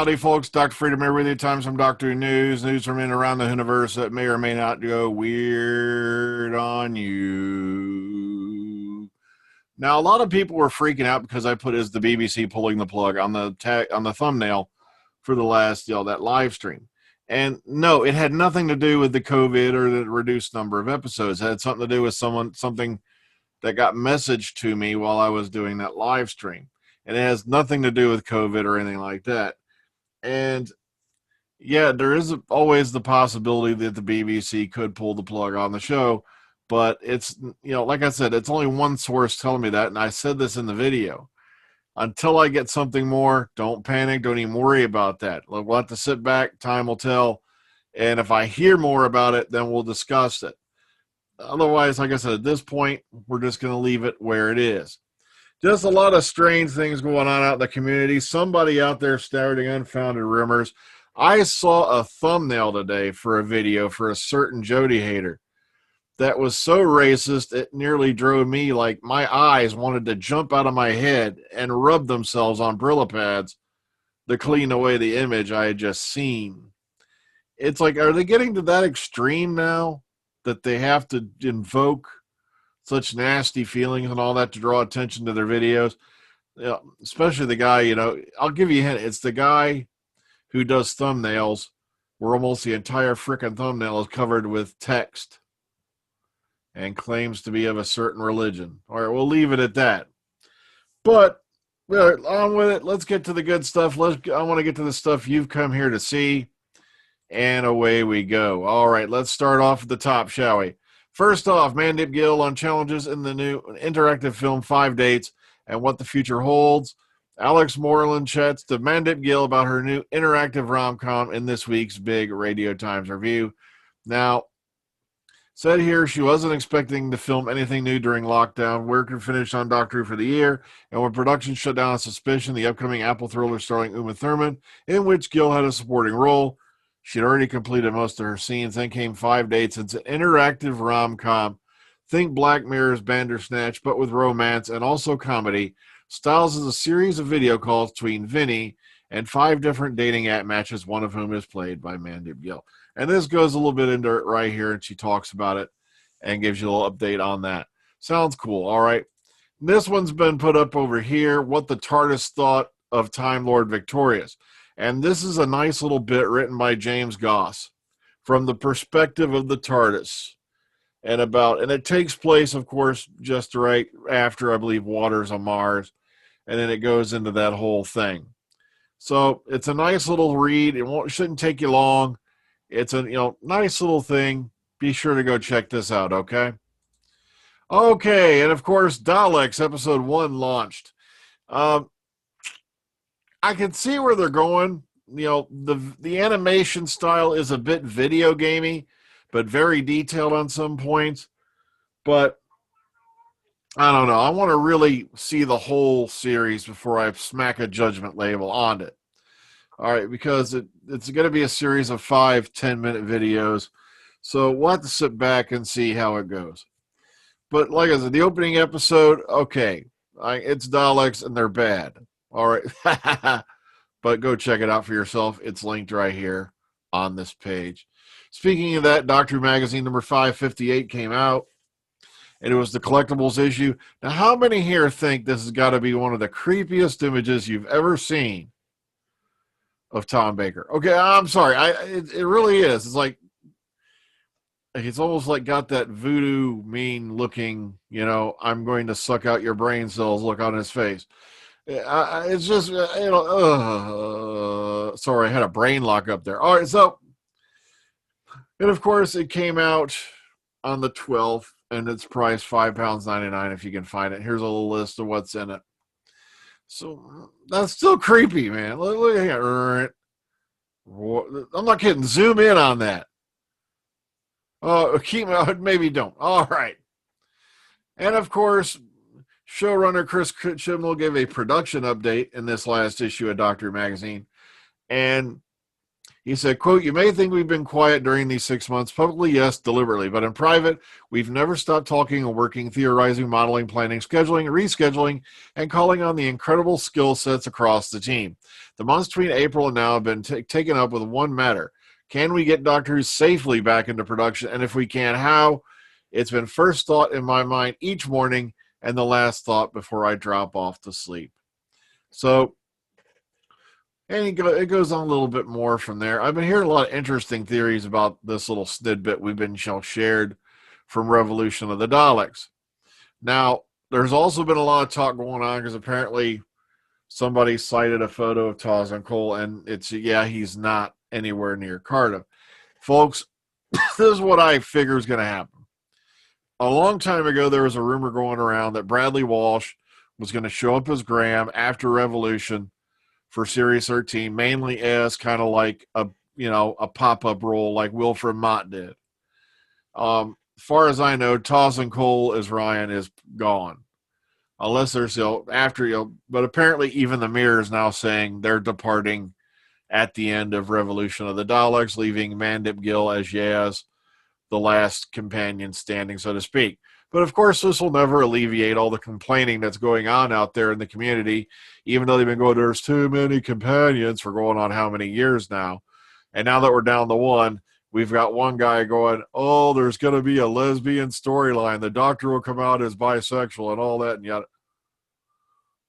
Howdy, folks. Dr. Freedom here with you. Time some Doctor News. News from in and around the universe that may or may not go weird on you. Now, a lot of people were freaking out because I put "Is the BBC pulling the plug" on the thumbnail for the last, that live stream. And no, it had nothing to do with the COVID or the reduced number of episodes. It had something to do with something that got messaged to me while I was doing that live stream. And it has nothing to do with COVID or anything like that. And yeah, there is always the possibility that the BBC could pull the plug on the show, but it's, like I said, it's only one source telling me that. And I said this in the video. Until I get something more, don't panic. Don't even worry about that. We'll have to sit back. Time will tell. And if I hear more about it, then we'll discuss it. Otherwise, like I said, at this point, we're just going to leave it where it is. Just a lot of strange things going on out in the community. Somebody out there starting unfounded rumors. I saw a thumbnail today for a video for a certain Jody hater that was so racist it nearly drove me, like my eyes wanted to jump out of my head and rub themselves on Brillo pads to clean away the image I had just seen. It's like, are they getting to that extreme now that they have to invoke such nasty feelings and all that to draw attention to their videos? Especially the guy, I'll give you a hint. It's the guy who does thumbnails where almost the entire freaking thumbnail is covered with text and claims to be of a certain religion. All right, we'll leave it at that. But on with it. Let's get to the good stuff. I want to get to the stuff you've come here to see. And away we go. All right, let's start off at the top, shall we? First off, Mandip Gill on challenges in the new interactive film 5 Dates and what the future holds. Alex Moreland chats to Mandip Gill about her new interactive rom-com in this week's big Radio Times review. Now, said here she wasn't expecting to film anything new during lockdown. Work had finished on Doctor Who for the year, and when production shut down on suspicion, the upcoming Apple thriller starring Uma Thurman, in which Gill had a supporting role. She'd already completed most of her scenes. Then came 5 Dates. It's an interactive rom-com. Think Black Mirror's Bandersnatch, but with romance and also comedy. Styles is a series of video calls between Vinny and 5 different dating app matches, one of whom is played by Mandip Gill. And this goes a little bit into it right here, and she talks about it and gives you a little update on that. Sounds cool, all right? This one's been put up over here, what the TARDIS thought of Time Lord Victorious. And this is a nice little bit written by James Goss from the perspective of the TARDIS. And it takes place, of course, just right after, I believe, Waters on Mars. And then it goes into that whole thing. So it's a nice little read. It shouldn't take you long. It's a nice little thing. Be sure to go check this out, okay? Okay, and of course, Daleks episode 1 launched. I can see where they're going. The animation style is a bit video gamey, but very detailed on some points. But I don't know. I want to really see the whole series before I smack a judgment label on it. All right, because it's going to be a series of 5 10-minute videos. So we'll have to sit back and see how it goes. But like I said, the opening episode, okay, it's Daleks and they're bad. All right. But go check it out for yourself. It's linked right here on this page. Speaking of that, Doctor Who Magazine number 558 came out, and it was the collectibles issue. Now, how many here think this has got to be one of the creepiest images you've ever seen of Tom Baker? Okay, I'm sorry. It really is. It's like, it's almost like got that voodoo mean looking, I'm going to suck out your brain cells look on his face. It's just, sorry, I had a brain lock up there. All right, so, and of course, it came out on the 12th, and it's priced £5.99 if you can find it. Here's a little list of what's in it. So, that's still creepy, man. Look at it. I'm not kidding. Zoom in on that. Maybe don't. All right. And of course, showrunner Chris Chibnall gave a production update in this last issue of Doctor Who Magazine. And He said, quote, "You may think we've been quiet during these 6 months. Publicly, yes, deliberately. But in private, we've never stopped talking and working, theorizing, modeling, planning, scheduling, rescheduling, and calling on the incredible skill sets across the team. The months between April and now have been taken up with one matter. Can we get Doctor Who safely back into production? And if we can, how? It's been first thought in my mind each morning and the last thought before I drop off to sleep." So, and it goes on a little bit more from there. I've been hearing a lot of interesting theories about this little snidbit we've been shared from Revolution of the Daleks. Now, there's also been a lot of talk going on because apparently somebody cited a photo of Tarzan Cole, and he's not anywhere near Cardiff. Folks, this is what I figure is going to happen. A long time ago, there was a rumor going around that Bradley Walsh was going to show up as Graham after Revolution for Series 13, mainly as kind of like a pop-up role like Wilfred Mott did. As far as I know, Tarzan Cole as Ryan is gone. Unless there's but apparently even the Mirror is now saying they're departing at the end of Revolution of the Daleks, leaving Mandip Gill as Yaz, the last companion standing, so to speak. But of course, this will never alleviate all the complaining that's going on out there in the community, even though they've been going, there's too many companions for going on how many years now. And now that we're down to one, we've got one guy going, oh, there's going to be a lesbian storyline. The Doctor will come out as bisexual and all that. And yet,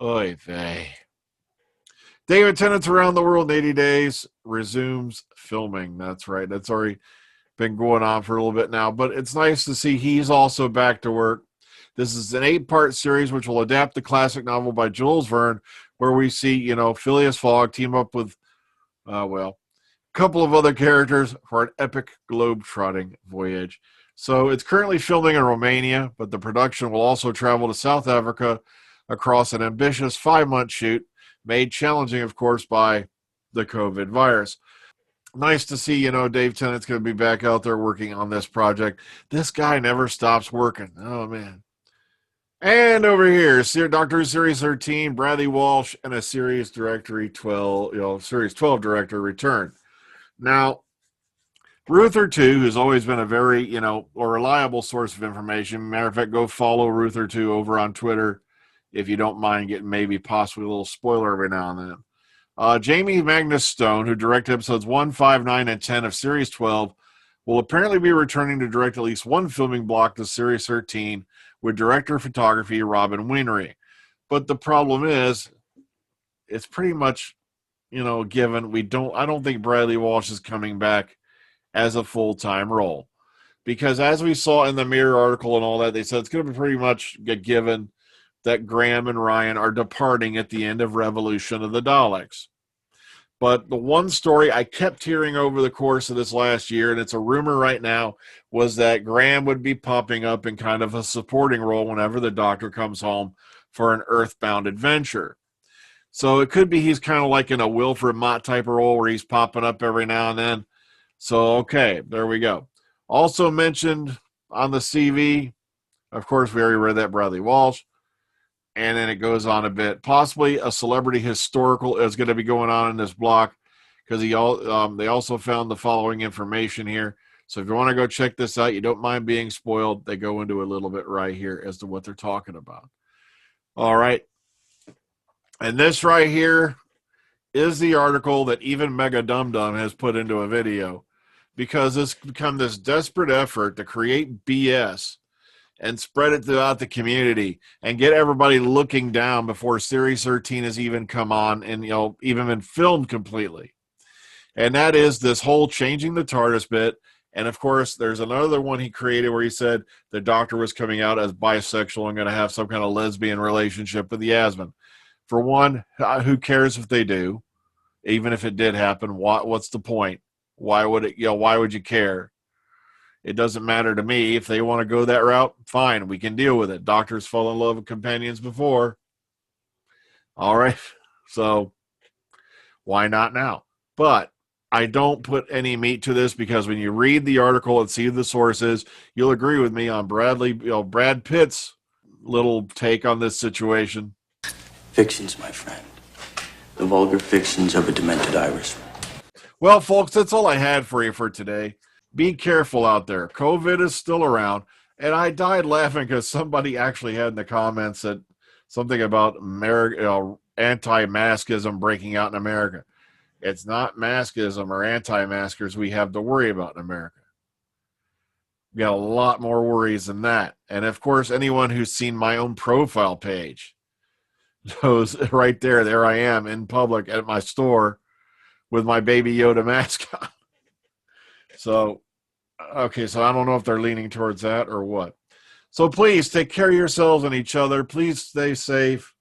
oy vey. David Tennant's Around the World in 80 Days resumes filming. That's right. That's already been going on for a little bit now, but it's nice to see he's also back to work. This is an 8-part series which will adapt the classic novel by Jules Verne, where we see, Phileas Fogg team up with, a couple of other characters for an epic globe-trotting voyage. So it's currently filming in Romania, but the production will also travel to South Africa across an ambitious 5-month shoot, made challenging, of course, by the COVID virus. Nice to see, Dave Tennant's going to be back out there working on this project. This guy never stops working. Oh, man. And over here, Doctor Who Series 13, Bradley Walsh, and a Series 12 director return. Now, Ruther 2, who's always been a very, a reliable source of information. Matter of fact, go follow Ruther 2 over on Twitter if you don't mind getting maybe possibly a little spoiler every now and then. Jamie Magnus Stone, who directed episodes 1, 5, 9, and 10 of Series 12, will apparently be returning to direct at least one filming block to Series 13 with director of photography Robin Wienery. But the problem is, it's pretty much, given. I don't think Bradley Walsh is coming back as a full-time role. Because as we saw in the Mirror article and all that, they said it's going to be pretty much a given that Graham and Ryan are departing at the end of Revolution of the Daleks. But the one story I kept hearing over the course of this last year, and it's a rumor right now, was that Graham would be popping up in kind of a supporting role whenever the Doctor comes home for an Earthbound adventure. So it could be he's kind of like in a Wilfred Mott type of role where he's popping up every now and then. So, okay, there we go. Also mentioned on the CV, of course, we already read that, Bradley Walsh. And then it goes on a bit. Possibly a celebrity historical is going to be going on in this block because they also found the following information here. So if you want to go check this out, you don't mind being spoiled, they go into a little bit right here as to what they're talking about. All right. And this right here is the article that even Mega Dum Dum has put into a video because it's become this desperate effort to create BS and spread it throughout the community and get everybody looking down before Series 13 has even come on and, even been filmed completely. And that is this whole changing the TARDIS bit. And, of course, there's another one he created where he said the Doctor was coming out as bisexual and going to have some kind of lesbian relationship with Yasmin. For one, who cares if they do? Even if it did happen, what's the point? Why would you care? It doesn't matter to me. If they want to go that route, fine, we can deal with it. Doctors fall in love with companions before. All right, so why not now? But I don't put any meat to this because when you read the article and see the sources, you'll agree with me on Brad Pitt's little take on this situation. Fictions, my friend. The vulgar fictions of a demented Irishman. Well, folks, that's all I had for you for today. Be careful out there. COVID is still around. And I died laughing because somebody actually had in the comments that something about anti-maskism breaking out in America. It's not maskism or anti-maskers we have to worry about in America. We got a lot more worries than that. And of course, anyone who's seen my own profile page knows right there I am in public at my store with my Baby Yoda mask on. So, okay, so I don't know if they're leaning towards that or what. So please take care of yourselves and each other. Please stay safe.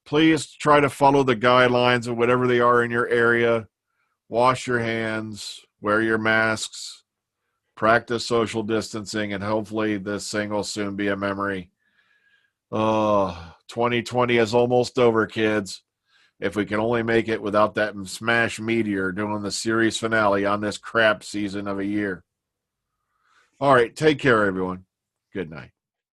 Please try to follow the guidelines of whatever they are in your area. Wash your hands, wear your masks, practice social distancing, and hopefully this thing will soon be a memory. 2020 is almost over, kids. If we can only make it without that smash meteor doing the series finale on this crap season of a year. All right, take care, everyone. Good night.